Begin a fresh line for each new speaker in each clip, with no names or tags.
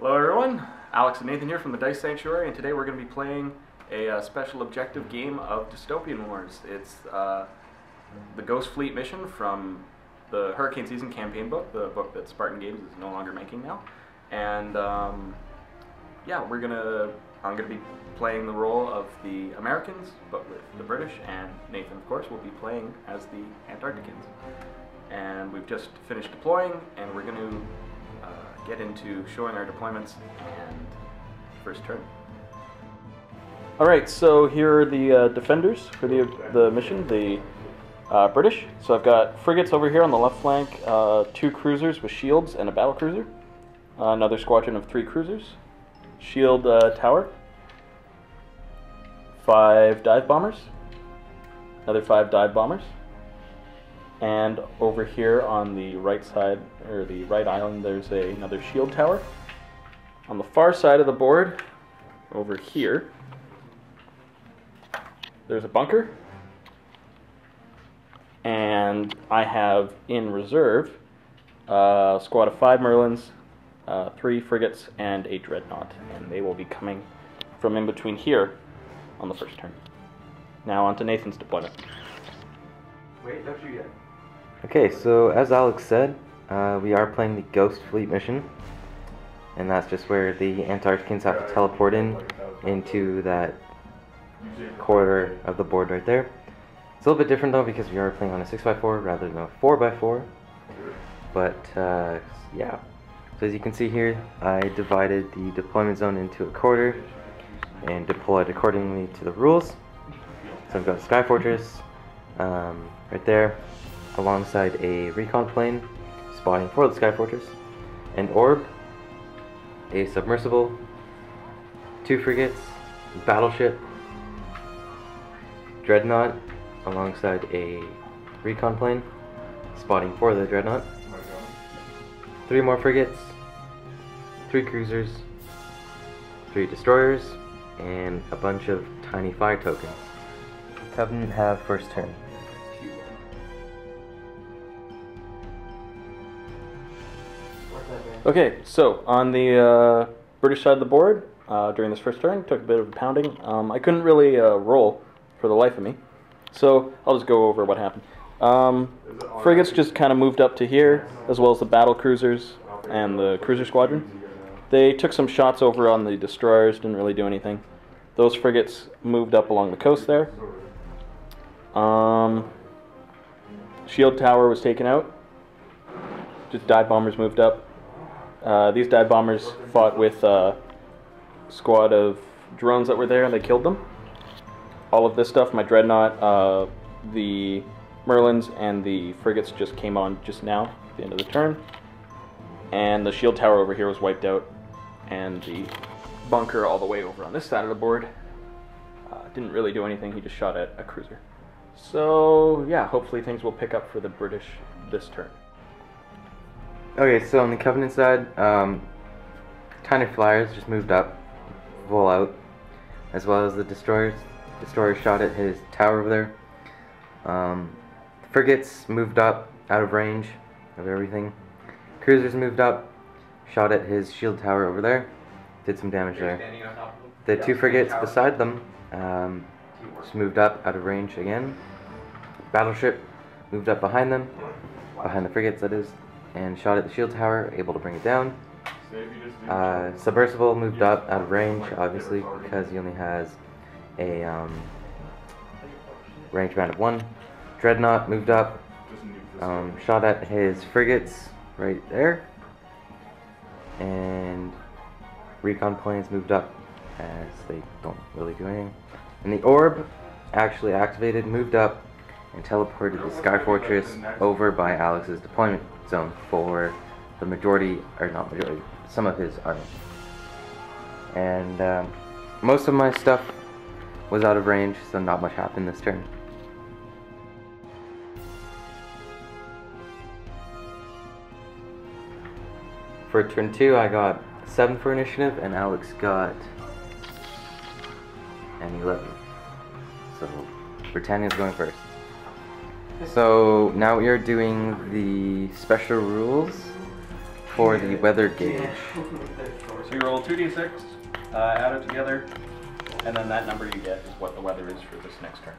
Hello everyone, Alex and Nathan here from the Dice Sanctuary, and today we're going to be playing a special objective game of Dystopian Wars. It's the Ghost Fleet mission from the Hurricane Season campaign book, the book that Spartan Games is no longer making now. And yeah, I'm going to be playing the role of the Americans, but with the British, and Nathan, of course, will be playing as the Antarcticans. And we've just finished deploying, and we're going to get into showing our deployments and first turn. Alright, so here are the defenders for the mission, the British. So I've got frigates over here on the left flank, 2 cruisers with shields and a battle cruiser, another squadron of 3 cruisers, shield tower, 5 dive bombers, another 5 dive bombers. And over here on the right side, or the right island, there's another shield tower. On the far side of the board, over here, there's a bunker. And I have in reserve a squad of 5 Merlins, 3 frigates, and a dreadnought. And they will be coming from in between here on the first turn. Now on to Nathan's deployment.
Wait, don't shoot yet.
Okay, so as Alex said, we are playing the Ghost Fleet mission, and that's just where the Antarcticans have to teleport into that corner of the board right there. It's a little bit different though because we are playing on a 6x4 rather than a 4x4, but yeah. So as you can see here, I divided the deployment zone into a quarter and deployed accordingly to the rules. So I've got Sky Fortress right there, alongside a recon plane spotting for the Sky Fortress, an orb, a submersible, 2 frigates, battleship, dreadnought alongside a recon plane spotting for the dreadnought, 3 more frigates, 3 cruisers, 3 destroyers, and a bunch of tiny fire tokens. Covenant have first turn.
Okay, so on the British side of the board, during this first turn, took a bit of a pounding. I couldn't really roll for the life of me, so I'll just go over what happened. Frigates just kind of moved up to here, as well as the battle cruisers and the cruiser squadron. They took some shots over on the destroyers, didn't really do anything. Those frigates moved up along the coast there. Shield tower was taken out. Just dive bombers moved up. These dive bombers fought with a squad of drones that were there, and they killed them. All of this stuff, my dreadnought, the Merlins, and the frigates just came on just now, at the end of the turn. And the shield tower over here was wiped out, and the bunker all the way over on this side of the board didn't really do anything. He just shot at a cruiser. So yeah, hopefully things will pick up for the British this turn.
Okay, so on the Covenant side, tiny flyers just moved up, full out, as well as the destroyers. Destroyer shot at his tower over there. Frigates moved up, out of range of everything. Cruisers moved up, shot at his shield tower over there, did some damage there. The 2 frigates beside them just moved up, out of range again. Battleship moved up behind them, behind the frigates that is, and shot at the shield tower, able to bring it down. Submersible moved up, out of range, obviously, because he only has a range band of 1. Dreadnought moved up, shot at his frigates right there. And recon planes moved up, as they don't really do anything. And the orb actually activated, moved up, and teleported the Sky Fortress over by Alex's deployment zone for the majority, or not majority, some of his army. And most of my stuff was out of range, so not much happened this turn. For turn 2, I got 7 for initiative, and Alex got an 11. So Britannia's going first. So now we are doing the special rules for the weather gauge.
So you roll 2d6, add it together, and then that number you get is what the weather is for this next turn.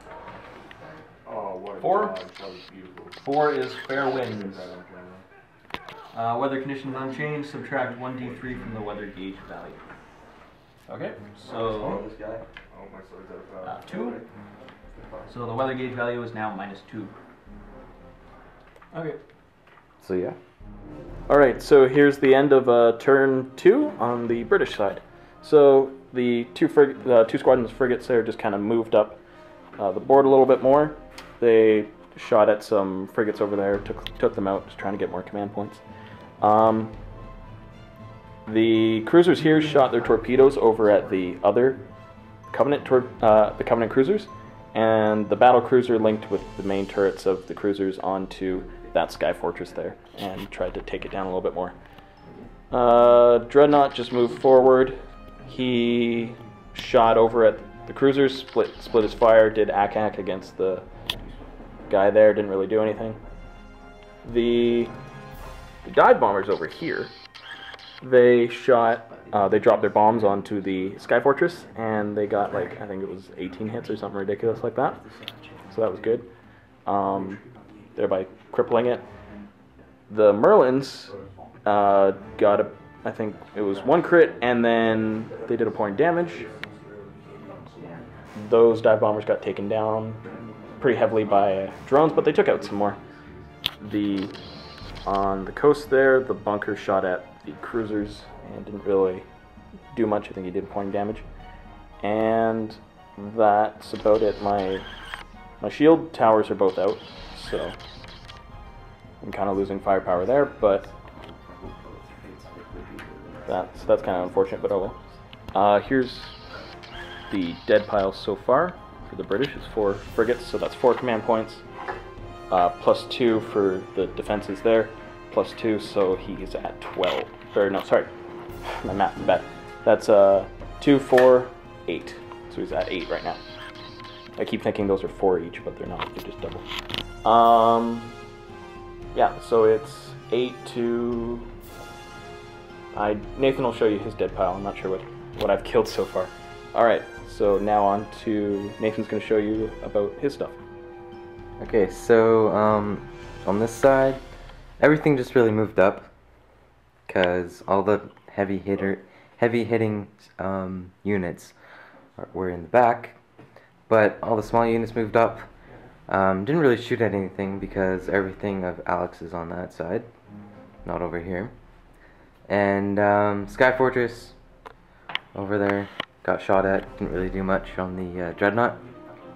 Oh, what a
4.
dodge. That was beautiful.
4 is fair winds. Weather conditions unchanged, subtract 1d3 from the weather gauge value. Okay, so
This guy. Oh, my sword's out of power.
2. So the weather gauge value is now -2. Okay.
So yeah.
Alright, so here's the end of turn 2 on the British side. So the two squadrons of frigates there just kind of moved up the board a little bit more. They shot at some frigates over there, took them out, just trying to get more command points. The cruisers here shot their torpedoes over at the other Covenant cruisers, and the battle cruiser linked with the main turrets of the cruisers onto that sky fortress there and tried to take it down a little bit more. Dreadnought just moved forward. He shot over at the cruisers, split his fire, did ack against the guy there, didn't really do anything. The dive bombers over here, they dropped their bombs onto the sky fortress, and they got like, I think it was 18 hits or something ridiculous like that. So that was good. Thereby crippling it. The Merlins got I think it was 1 crit, and then they did a point damage. Those dive bombers got taken down pretty heavily by drones, but they took out some more. On the coast there, the bunker shot at the cruisers and didn't really do much. I think he did point damage. And that's about it. My shield towers are both out, so I'm kind of losing firepower there, but that's kind of unfortunate, but oh well. Here's the dead pile so far for the British. It's 4 frigates, so that's 4 command points. +2 for the defenses there, +2, so he's at 12. Or no, sorry, my math is bad. That's 2, 4, 8. So he's at 8 right now. I keep thinking those are 4 each, but they're not. They're just double. Yeah, so it's 8 to. Nathan will show you his dead pile. I'm not sure what I've killed so far. All right, so now on to Nathan's going to show you about his stuff.
Okay, so on this side, everything just really moved up because all the heavy hitting units were in the back, but all the small units moved up. Didn't really shoot at anything because everything of Alex is on that side, not over here. And Sky Fortress over there got shot at. Didn't really do much on the Dreadnought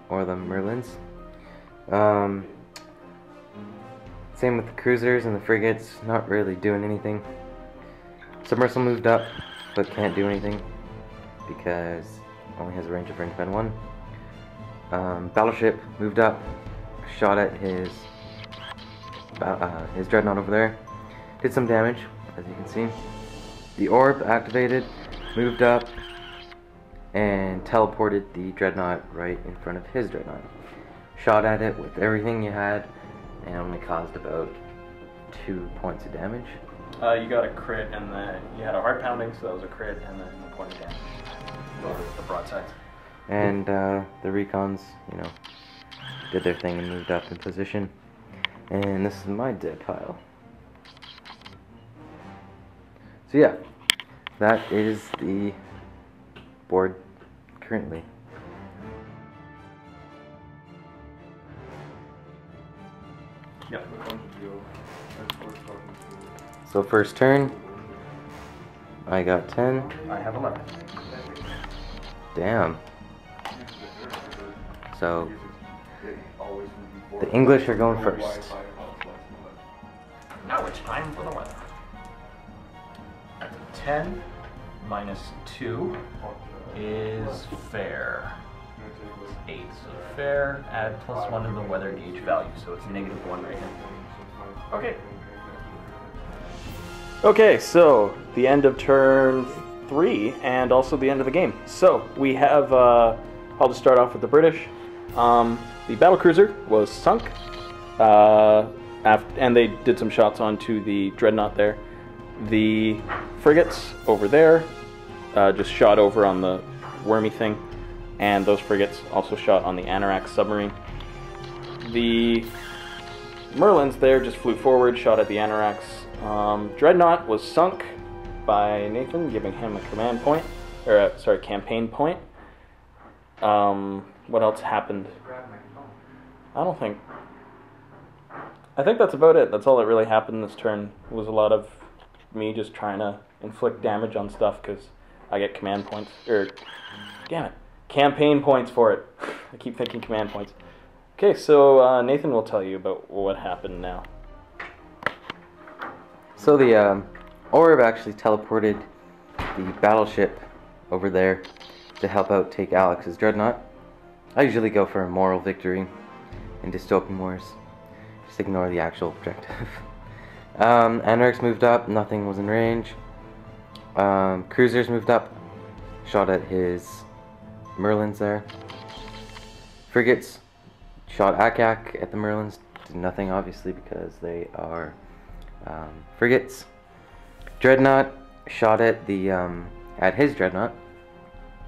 or the Merlins. Same with the cruisers and the frigates, not really doing anything. Submersible moved up, but can't do anything because only has a range of range band 1. Battleship moved up, shot at his Dreadnought over there, did some damage, as you can see. The orb activated, moved up, and teleported the Dreadnought right in front of his Dreadnought. Shot at it with everything you had, and only caused about 2 points of damage.
You got a crit, and then you had a hard pounding, so that was a crit, and then a point of damage. The broadsides.
And the recons, did their thing and moved up in position. And this is my dead pile. So yeah, that is the board currently.
Yep.
So first turn, I got 10.
I have 11.
Damn. So the English are going first.
Now it's time for the weather. That's a 10 minus 2 is fair. 8, so fair, add +1 to the weather gauge value, so it's -1 right now. Okay. Okay, so the end of turn 3 and also the end of the game. So we have, I'll just start off with the British. The battlecruiser was sunk, and they did some shots onto the Dreadnought there. The frigates over there just shot over on the wormy thing, and those frigates also shot on the Anorak submarine. The Merlins there just flew forward, shot at the Anoraks. Dreadnought was sunk by Nathan, giving him a command point, or campaign point. What else happened? I think that's about it. That's all that really happened this turn. It was a lot of me just trying to inflict damage on stuff because I get command points, campaign points for it. I keep thinking command points. Okay, so Nathan will tell you about what happened now.
So the orb actually teleported the battleship over there to help out take Alex's dreadnought. I usually go for a moral victory in Dystopian Wars. Just ignore the actual objective. Anarchs moved up, nothing was in range. Cruisers moved up, shot at his Merlins there. Frigates shot Akak at the Merlins, did nothing obviously because they are frigates. Dreadnought shot at his dreadnought,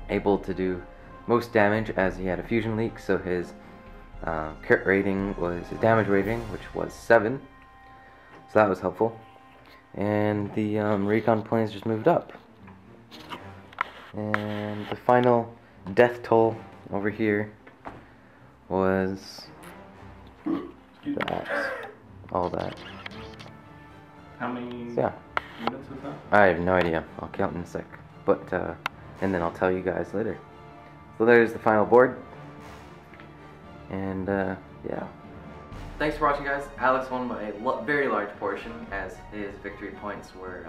able to do most damage as he had a fusion leak, so his crit rating was his damage rating, which was 7, so that was helpful. And the recon planes just moved up, and the final death toll over here was all that.
How many
yeah.
units is that?
I have no idea. I'll count in a sec, but and then I'll tell you guys later. So there's the final board, and yeah. Thanks for watching, guys. Alex won by a very large portion, as his victory points were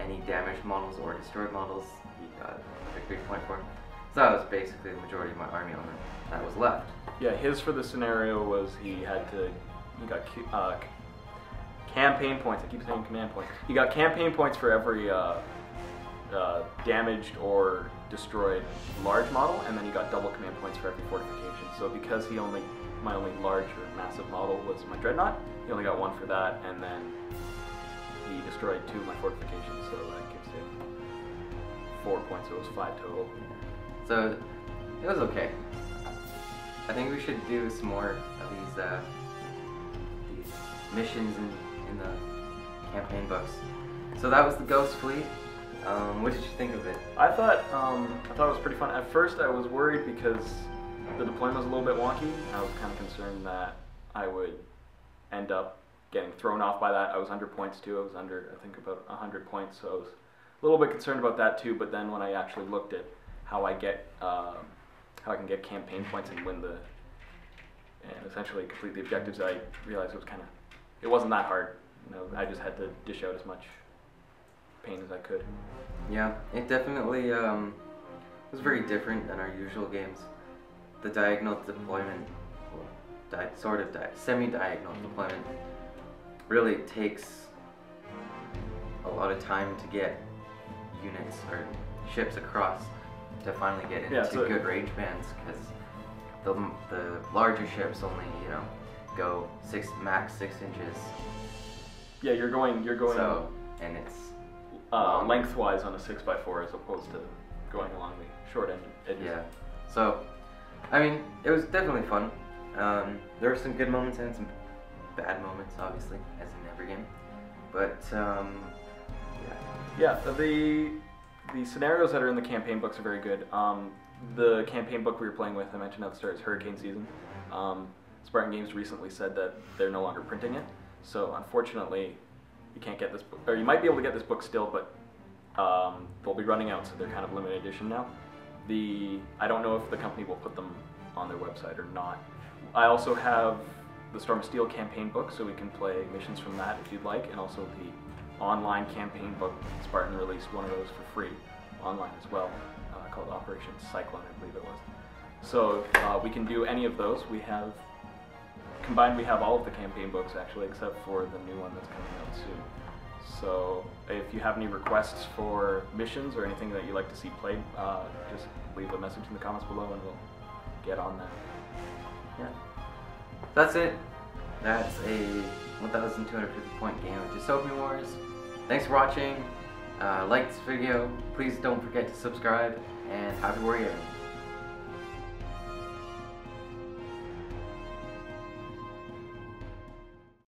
any damaged models or destroyed models he got a victory point for. So that was basically the majority of my army on that was left.
Yeah, his for the scenario was he got campaign points. I keep saying command points. He got campaign points for every damaged or destroyed large model, and then he got double command points for every fortification. So because my only large or massive model was my dreadnought, he only got 1 for that, and then he destroyed 2 of my fortifications, so that gives him 4 points, so it was 5 total.
So it was okay. I think we should do some more of these missions in the campaign books. So that was the Ghost Fleet. What did you think of it?
I thought it was pretty fun. At first I was worried because the deployment was a little bit wonky. I was kind of concerned that I would end up getting thrown off by that. I was under points too. I was under, I think, about 100 points, so I was a little bit concerned about that too. But then when I actually looked at how I can get campaign points and win and essentially complete the objectives, I realized it wasn't that hard. You know, I just had to dish out as much pain as I could.
Yeah, it definitely was very different than our usual games. The diagonal deployment, semi-diagonal deployment, really takes a lot of time to get units or ships across to finally get into good range bands, because the larger ships only, go max 6 inches.
Yeah, you're going.
So, and it's
lengthwise on a 6x4 as opposed to going along the short edges.
Yeah. So, I mean, it was definitely fun. There were some good moments and some bad moments, obviously, as in every game. But yeah.
Yeah. The scenarios that are in the campaign books are very good. The campaign book we were playing with, I mentioned at the start, is Hurricane Season. Spartan Games recently said that they're no longer printing it, so unfortunately you can't get this book, or you might be able to get this book still, but they'll be running out, so they're kind of limited edition now. I don't know if the company will put them on their website or not. I also have the Storm of Steel campaign book, so we can play missions from that if you'd like, and also the online campaign book. Spartan released one of those for free online as well, called Operation Cyclone, I believe it was. So we can do any of those. Combined we have all of the campaign books actually, except for the new one that's coming out soon. So if you have any requests for missions or anything that you'd like to see played, just leave a message in the comments below and we'll get on that.
Yeah. That's it. That's a 1,250 point game of Dystopian Wars. Thanks for watching. like this video. Please don't forget to subscribe, and happy wargaming.